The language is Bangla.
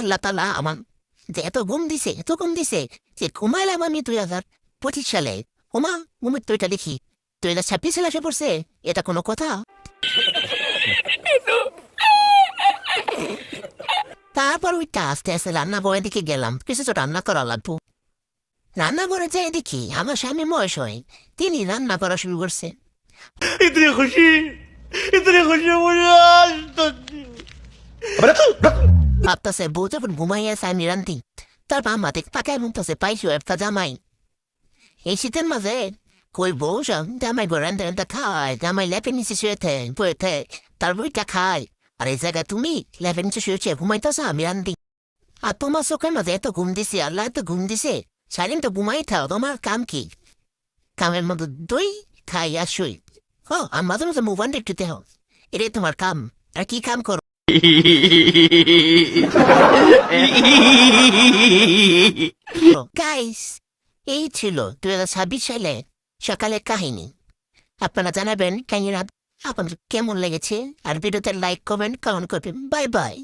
আল্লাহ তালা আমার যে এত ঘুম দিছে যে ঘুমাইলাম আমি 2025 সালে। ওমা ঘুমের তো এটা দেখি 2026 সালে এসে পড়ছে। এটা কোনো কথা? তারপর ওইটা আস্তে আস্তে রান্না ঘরের দিকে গেলাম, কিছু তো রান্না করা লাগবো। রান্না করে যাই দেখি আমার স্বামী বয়স হয়, তিনি রান্না করা শুরু করছে। इतनी खुशी मुझे आज तक ভাবতেছে বউ যখন ঘুমাইয়াছে আমি রান্ধি, তারপর আমাদের পাকায় মুখতেছে পাইছো একটা জামাই। এই শীতের মাঝে কই বউ সব জামাই বউ রান্ধা রান্ধা খায়, জামাই লেপের নিচে শুয়েছে বইতে, তার বইটা খায়। আর এই জায়গায় তুমি লেপের নিচে শুয়েছে ঘুমাইতেছ, আমি রান্ধি। আর তোমার চোখের মাঝে এত ঘুম দিছে, আল্লাহ এত ঘুম দিছে, সারাদিন তো ঘুমাই থাও, তোমার কাম কি? কামের মধ্যে দই খাই আর শুই। ও আর মাঝে মাঝে মুভ অন একটু দেহ, এটাই তোমার কাম। আর কি কাম করো? গাইস, এই ছিল 2026 সালে সকালের কাহিনী। আপনারা জানাবেন কাহিনীরা আপনাদের কেমন লেগেছে, আর ভিডিওতে লাইক কমেন্ট করবেন। Bye bye.